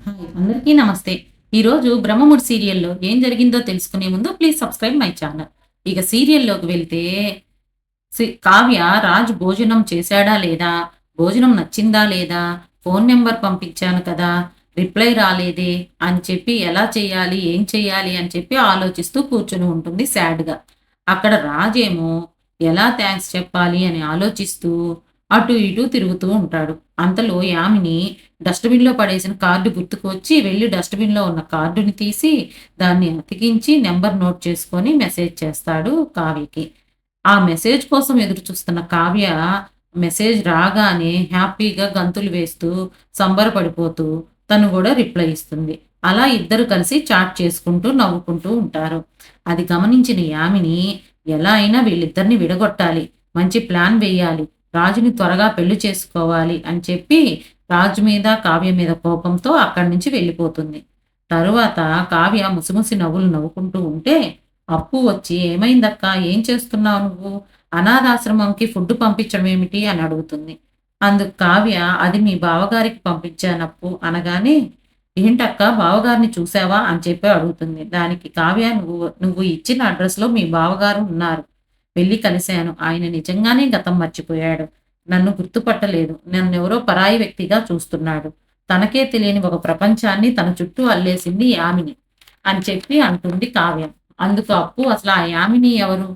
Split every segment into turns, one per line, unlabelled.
Hi అందరికీ నమస్తే. ఈరోజు 'బ్రహ్మముడి' సీరియల్‌లో ఏం జరిగిందో తెలుసుకునే ముందు ప్లీజ్ సబ్స్క్రైబ్ మై ఛానల్. ఇక సీరియల్‌లోకి వెళ్తే కావ్య రాజ్ భోజనం చేశాడా లేదా? భోజనం నచ్చిందా లేదా? ఫోను నంబర్ పంపించాను కదా! రిప్లై రాలేదే అని చెప్పి ఎలా చేయాలి? ఏం చేయాలి? అని చెప్పి ఆలోచిస్తూ కూర్చొని ఉంటుంది సాడ్‌గా. అక్కడ రాజేమో ఎలా థాంక్స్ చెప్పాలి అని ఆలోచిస్తూ అటు ఇటు తిరుగుతూ ఉంటాడు. అంతలో యామిని డస్ట్‌బిన్‌లో పడేసిన కార్డ్ గుర్తుకు వచ్చి వెళ్లి డస్ట్‌బిన్‌లో ఉన్న కార్డుని తీసి దాన్ని అతికించి నంబర్ నోట్ చేసుకొని మెసేజ్ చేస్తాడు కావ్యకి. ఆ మెసేజ్ కోసం ఎదురు చూస్తున్న కావ్య మెసేజ్ రాగానే హ్యాపీగా గంతులు వేస్తూ, సంబరపడిపోతూ తను గూడా రిప్లై ఇస్తుంది. అలా ఇద్దరు కలిసి చాట్ చేసుకుంటూ, నవ్వుకుంటూ ఉంటారు. అది గమనించిన యామిని ఎలా అయినా వీళ్ళిద్దరిని విడగొట్టాలి. మంచి ప్లాన్ వేయాలి. రాజుని త్వరగా పెళ్లి చేసుకోవాలి అని చెప్పి రాజు మీద, కావ్య మీద కోపంతో అక్కడి నుంచి వెళ్ళిపోతుంది. తరువాత కావ్య ముసిముసి నవ్వులు నవ్వుకుంటూ ఉంటే అప్పు వచ్చి "ఏమైందక్కా? ఏం చేస్తున్నావు నువ్వు? అనాథాశ్రమంకి ఫుడ్ పంపించడం ఏమిటి?" అని అడుగుతుంది. అందుకు కావ్య "అది మీ బావగారికి పంపించానప్పు" అనగానే "ఏంటక్కా బావగారిని చూసావా?" అని చెప్పి అడుగుతుంది. దానికి కావ్య "నువ్వు నువ్వు ఇచ్చిన అడ్రస్‌లో మీ బావగారు ఉన్నారు. వెళ్లి కలిసాను. ఆయన నిజంగానే గతం మర్చిపోయాడు. నన్ను గుర్తుపట్టలేదు. నన్నెవరో పరాయి వ్యక్తిగా చూస్తున్నాడు. తనకే తెలియని ఒక ప్రపంచాన్ని తన చుట్టూ అల్లేసింది యామిని" అని చెప్పి అంటుంది కావ్య. అందుకు అప్పు అసలు ఆ యామిని ఎవరు?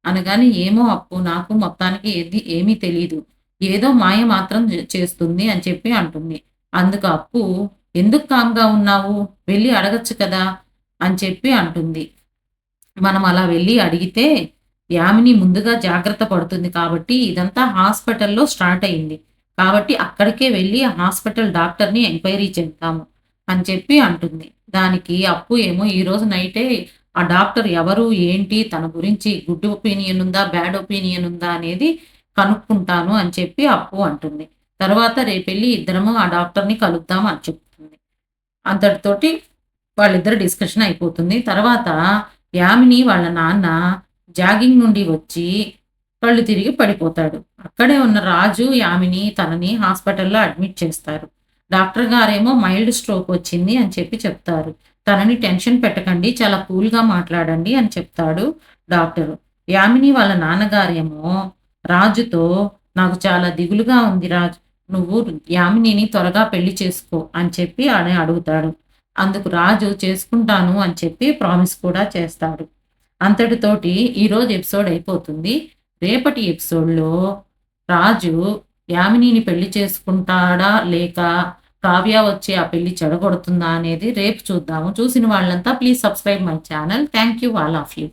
అనగానే "ఏమో అప్పు నాకు మొత్తానికి ఏమీ తెలీదు. ఏదో మాయ మాత్రం చేస్తుంది" అని చెప్పి అంటుంది. అందుకు అప్పు "ఎందుకు కామ్‌గా ఉన్నావు? వెళ్లి అడగొచ్చు కదా!" అని చెప్పి అంటుంది. మనం అలా వెళ్లి అడిగితే యామిని ముందుగా జాగ్రత్త పడుతుంది కాబట్టి ఇదంతా హాస్పిటల్‌లో స్టార్ట్ అయింది. కాబట్టి అక్కడికే వెళ్లి ఆ హాస్పిటల్ డాక్టర్‌ని ఎంక్వైరీ చేద్దాము అని చెప్పి అంటుంది. దానికి అప్పు ఏమో ఈరోజు నైటే ఆ డాక్టర్ ఎవరు? ఏంటి? తన గురించి గుడ్ ఒపీనియన్ ఉందా? బ్యాడ్ ఒపీనియన్ ఉందా? అనేది కనుక్కుంటాను అని చెప్పి అప్పు అంటుంది. తర్వాత రేపెళ్లి ఇద్దరము ఆ డాక్టర్‌ని కలుద్దాం అని చెప్తుంది. అంతటితోటి వాళ్ళిద్దరి డిస్కషన్ అయిపోతుంది. తర్వాత యామిని వాళ్ళ నాన్న జాగింగ్ నుండి వచ్చి కళ్ళు తిరిగి పడిపోతాడు. అక్కడే ఉన్న రాజు, యామిని తనని హాస్పిటల్‌లో అడ్మిట్ చేస్తారు. డాక్టర్ గారేమో మైల్డ్ స్ట్రోక్ వచ్చింది అని చెప్పి చెప్తారు. తనని టెన్షన్ పెట్టకండి. చాలా కూల్‌గా మాట్లాడండి అని చెప్తాడు డాక్టరు. యామిని వాళ్ళ నాన్నగారేమో రాజుతో "నాకు చాలా దిగులుగా ఉంది రాజ్. నువ్వు యామినిని త్వరగా పెళ్లి చేసుకో" అని చెప్పి అడుగుతాడు. అందుకు రాజు చేసుకుంటాను అని చెప్పి ప్రామిస్ కూడా చేస్తాడు. అంతటితోటి ఈరోజు ఎపిసోడ్ అయిపోతుంది. రేపటి ఎపిసోడ్‌లో రాజు యామినిని పెళ్లి చేసుకుంటాడా? లేక కావ్య వచ్చి ఆ పెళ్లి చెడగొడుతుందా అనేది రేపు చూద్దాము. చూసిన వాళ్ళంతా please subscribe my channel. Thank you all of you.